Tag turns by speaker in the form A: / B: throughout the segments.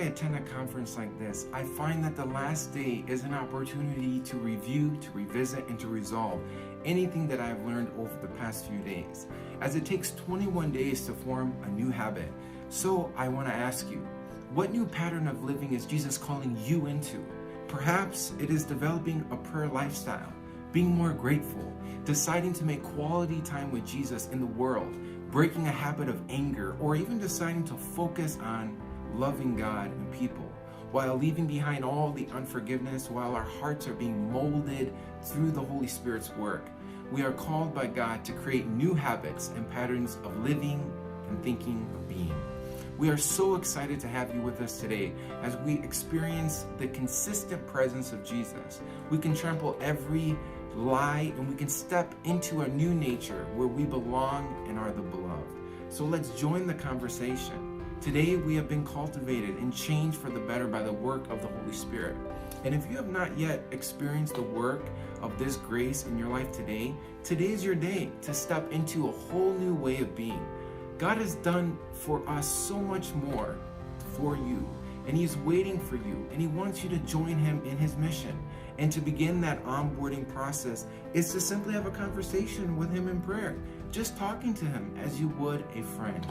A: I attend a conference like this, I find that the last day is an opportunity to review, to revisit, and to resolve anything that I've learned over the past few days, as it takes 21 days to form a new habit. So I want to ask you, what new pattern of living is Jesus calling you into? Perhaps it is developing a prayer lifestyle, being more grateful, deciding to make quality time with Jesus in the world, breaking a habit of anger, or even deciding to focus on loving God and people, while leaving behind all the unforgiveness, while our hearts are being molded through the Holy Spirit's work. We are called by God to create new habits and patterns of living and thinking of being. We are so excited to have you with us today as we experience the consistent presence of Jesus. We can trample every lie and we can step into a new nature where we belong and are the beloved. So let's join the conversation. Today we have been cultivated and changed for the better by the work of the Holy Spirit. And if you have not yet experienced the work of this grace in your life today, today is your day to step into a whole new way of being. God has done for us so much more for you, and He is waiting for you, and He wants you to join Him in His mission. And to begin that onboarding process is to simply have a conversation with Him in prayer, just talking to Him as you would a friend.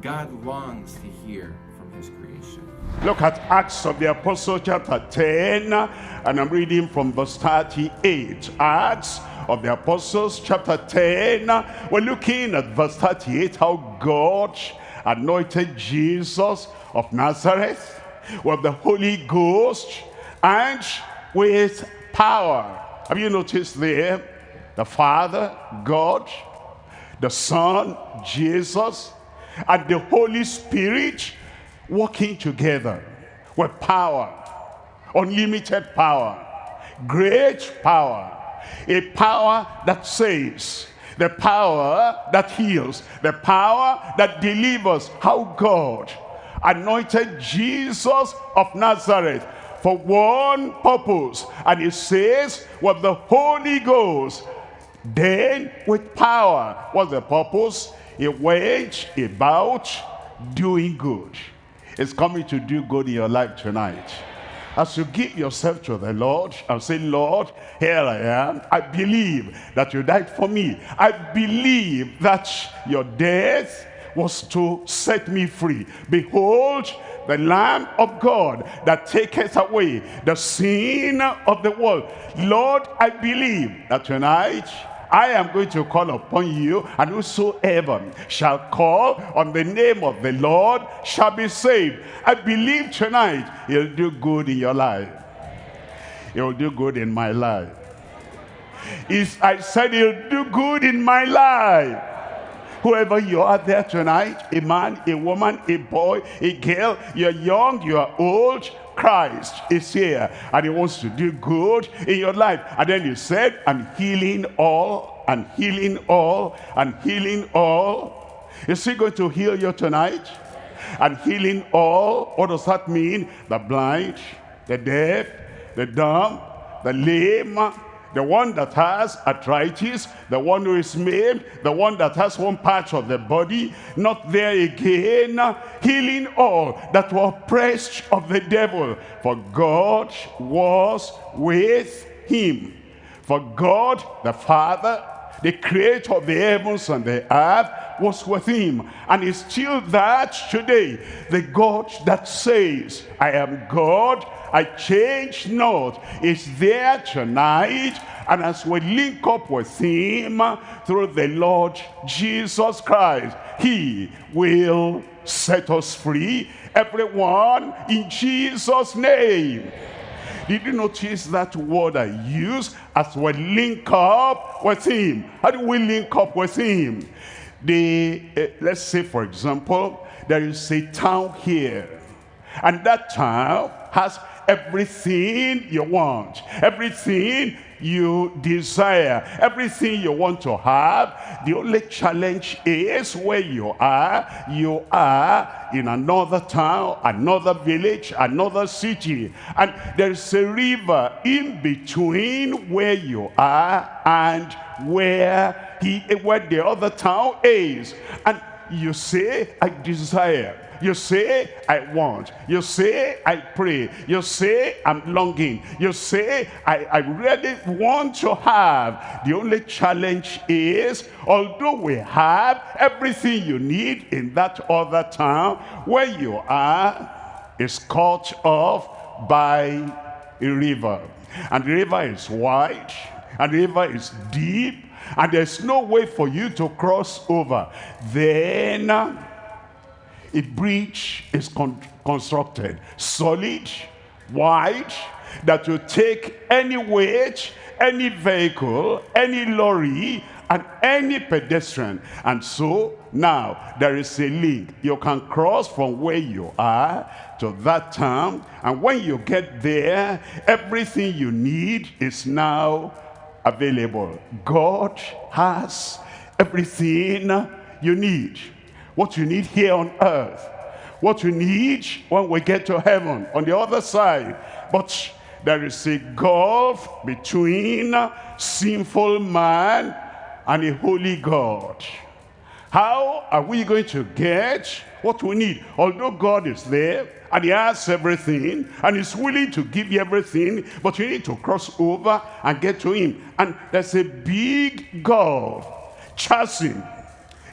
A: God longs to hear from His creation.
B: Look at Acts of the Apostle chapter 10, and I'm reading from verse 38. Acts of the Apostles chapter 10, we're looking at verse 38, how God anointed Jesus of Nazareth with the Holy Ghost and with power. Have you noticed there? The Father, God, the Son, Jesus, and the Holy Spirit working together with power, unlimited power, great power, a power that saves, the power that heals, the power that delivers. How God anointed Jesus of Nazareth for one purpose, and He says with the Holy Ghost, then with power. What's the purpose? He went about doing good. It's coming to do good in your life tonight. As you give yourself to the Lord and say, Lord, here I am. I believe that you died for me. I believe that your death was to set me free. Behold, the Lamb of God that taketh away the sin of the world. Lord, I believe that tonight I am going to call upon you, and whosoever shall call on the name of the Lord shall be saved. I believe tonight He'll do good in your life. He'll do good in my life. I said He'll do good in my life. Whoever you are there tonight, a man, a woman, a boy, a girl, you're young, you are old, Christ is here and He wants to do good in your life. And then He said, I'm healing all, and healing all, and healing all. Is He going to heal you tonight? And healing all, what does that mean? The blind, the deaf, the dumb, the lame, the one that has arthritis, the one who is maimed, the one that has one part of the body not there again, healing all that were oppressed of the devil, for God was with him. For God the Father, the creator of the heavens and the earth, was with him, and is still that today. The God that says, I am God, I change not, is there tonight. And as we link up with him through the Lord Jesus Christ, he will set us free, everyone, in Jesus' name. Did you notice that word I use? As we link up with him. How do we link up with him? Let's say, for example, there is a town here, and that town has everything you want, everything you desire, everything you want to have. The only challenge is where you are in another town, another village, another city, and there's a river in between where you are and where the other town is. And you say, I desire. You say, I want. You say, I pray. You say, I'm longing. You say, I really want to have. The only challenge is, although we have everything you need in that other town, where you are is cut off by a river. And the river is wide, and the river is deep, and there's no way for you to cross over. Then a bridge is constructed, solid, wide, that will take any weight, any vehicle, any lorry, and any pedestrian. And so now there is a link. You can cross from where you are to that town, and when you get there, everything you need is now available. God has everything you need. What you need here on earth, what you need when we get to heaven on the other side. But there is a gulf between sinful man and a holy God. How are we going to get what we need? Although God is there and he has everything and he's willing to give you everything, but you need to cross over and get to him. And there's a big gulf, chasm,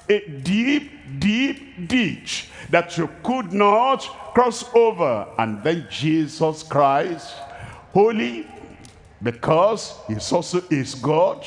B: a deep, deep ditch that you could not cross over. And then Jesus Christ, holy, because he also is God,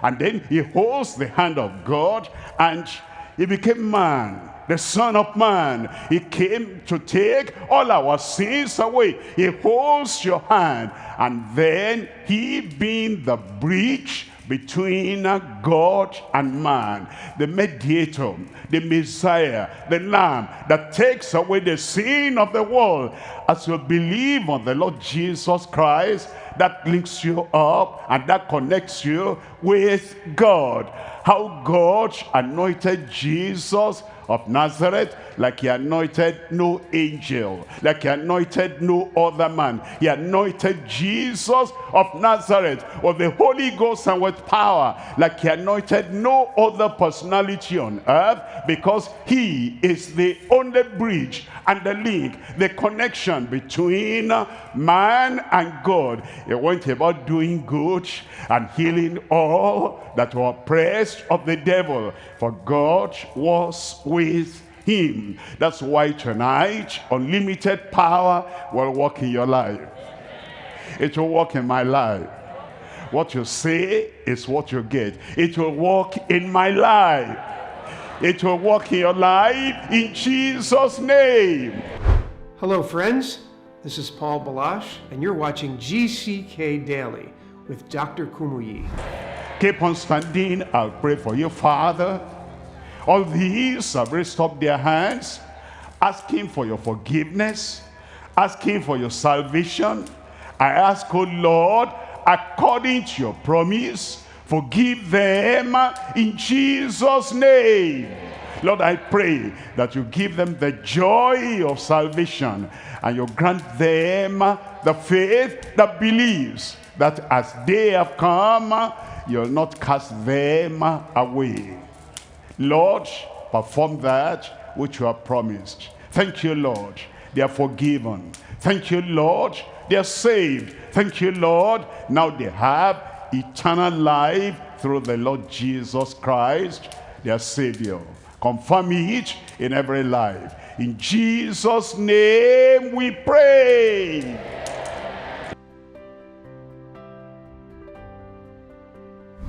B: and then he holds the hand of God, and he became man, the Son of Man. He came to take all our sins away. He holds your hand, and then he, being the bridge between God and man, the mediator, the Messiah, the Lamb that takes away the sin of the world. As you believe on the Lord Jesus Christ, that links you up and that connects you with God. How God anointed Jesus of Nazareth like he anointed no angel, like he anointed no other man. He anointed Jesus of Nazareth with the Holy Ghost and with power, like he anointed no other personality on earth, because he is the only bridge and the link, the connection between man and God. He went about doing good and healing all that were oppressed of the devil, for God was with him. That's why tonight, unlimited power will work in your life. It will work in my life. What you say is what you get. It will work in my life. It will work in your life in Jesus' name.
C: Hello friends, this is Paul Balash, and you're watching GCK Daily with Dr. Kumuyi.
B: Keep on standing. I'll pray for you, Father. All these have raised up their hands, asking for your forgiveness, asking for your salvation. I ask, oh Lord, according to your promise, forgive them in Jesus' name. Lord, I pray that you give them the joy of salvation, and you grant them the faith that believes that as they have come, you'll not cast them away. Lord, perform that which you have promised. Thank you, Lord, they are forgiven. Thank you, Lord, they are saved. Thank you, Lord, now they have eternal life through the Lord Jesus Christ, their Savior. Confirm it in every life. In Jesus' name we pray.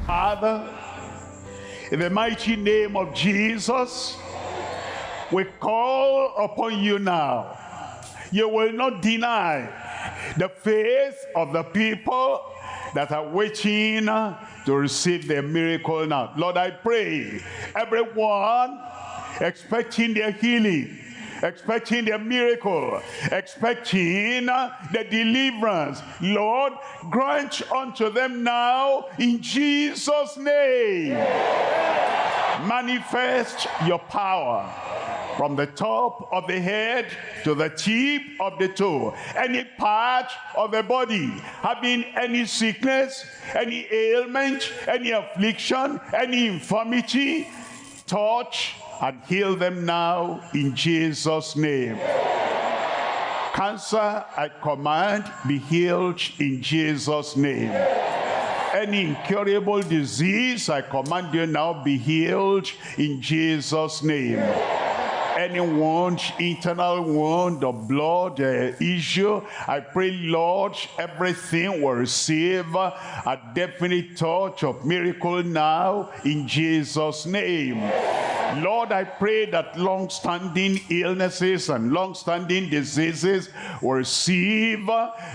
B: Father, in the mighty name of Jesus, we call upon you now. You will not deny the faith of the people that are waiting to receive their miracle now. Lord, I pray everyone expecting their healing, expecting their miracle, expecting the deliverance, Lord, grant unto them now in Jesus' name. Manifest your power from the top of the head to the tip of the toe. Any part of the body having any sickness, any ailment, any affliction, any infirmity, touch and heal them now in Jesus' name. Cancer, I command, be healed in Jesus' name. Any incurable disease, I command you now, be healed in Jesus' name. Any wound, internal wound or blood issue, I pray, Lord, everything will receive a definite touch of miracle now in Jesus' name. Lord, I pray that long-standing illnesses and long-standing diseases will receive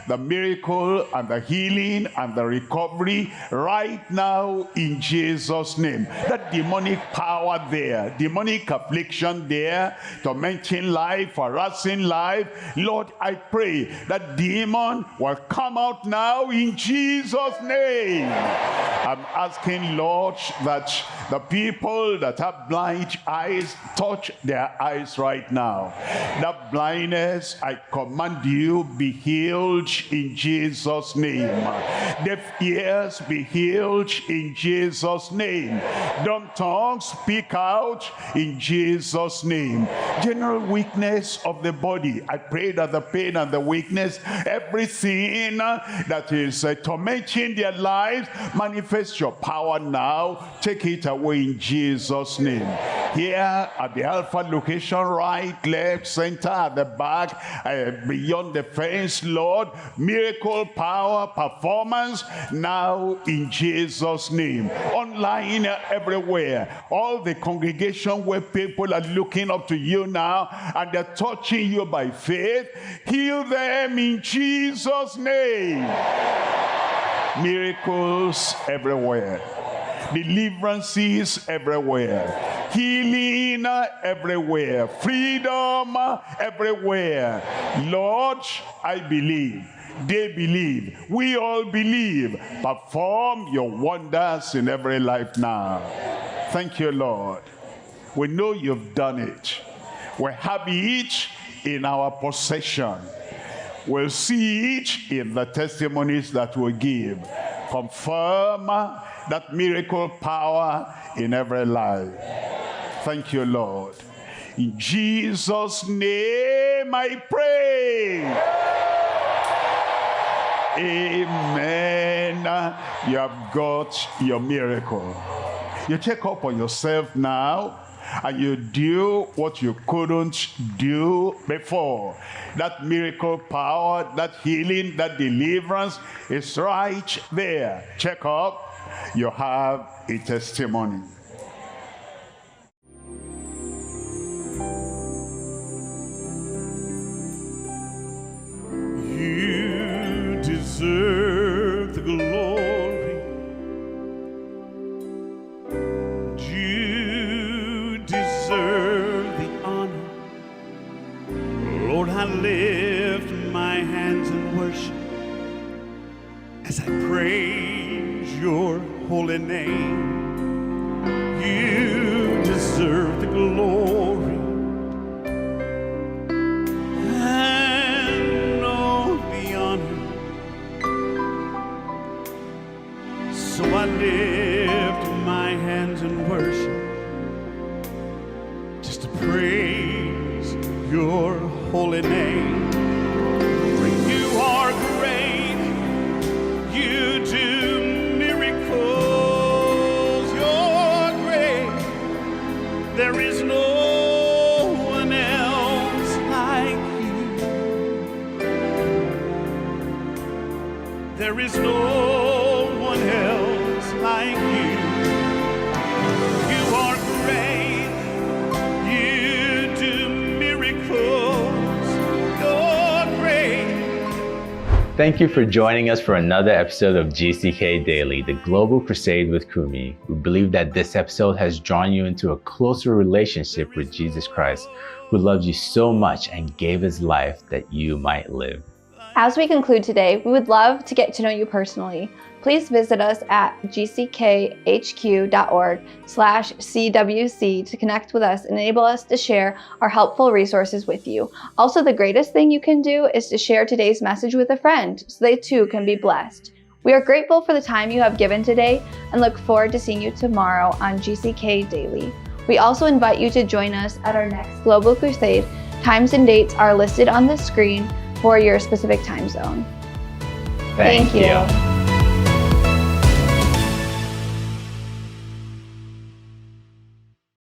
B: the miracle and the healing and the recovery right now in Jesus' name. That demonic power there, demonic affliction there, tormenting life, harassing life, Lord, I pray that demon will come out now in Jesus' name. I'm asking, Lord, that the people that have blind eyes touch their eyes right now. That blindness, I command you, be healed in Jesus' name. Deaf ears, be healed in Jesus' name. Dumb tongues, speak out in Jesus' name. General weakness of the body, I pray that the pain and the weakness, everything that is tormenting their lives, manifest your power now. Take it away in Jesus' name. Here at the Alpha location, right, left, center, at the back, beyond the fence, Lord, miracle, power, performance now in Jesus' name. Online, everywhere, all the congregation where people are looking up to you now and they're touching you by faith, heal them in Jesus' name. Miracles everywhere, deliverances everywhere, healing everywhere, freedom everywhere. Lord, I believe, they believe, we all believe. Perform your wonders in every life now. Thank you, Lord. We know you've done it. We have it in our possession. We'll see it in the testimonies that we give. Confirm that miracle power in every life. Thank you, Lord. In Jesus' name I pray. Amen. You have got your miracle. You check up on yourself now, and you do what you couldn't do before. That miracle power, that healing, that deliverance is right there. Check up. You have a testimony.
D: You deserve the glory. You deserve the honor. Lord, I lift my hands in worship as I praise your holy name. You deserve the glory and all the honor. So I lift my hands in worship just to praise your holy name. For you are great, you do miracles, you're great. There is no one else like you. There is no one else like you. You are great, you do miracles, you're great.
E: Thank you for joining us for another episode of GCK Daily, the Global Crusade with Kumuyi. We believe that this episode has drawn you into a closer relationship with Jesus Christ, who loves you so much and gave his life that you might live.
F: As we conclude today, we would love to get to know you personally. Please visit us at gckhq.org/CWC to connect with us and enable us to share our helpful resources with you. Also, the greatest thing you can do is to share today's message with a friend so they too can be blessed. We are grateful for the time you have given today and look forward to seeing you tomorrow on GCK Daily. We also invite you to join us at our next Global Crusade. Times and dates are listed on the screen for your specific time zone.
E: Thank you.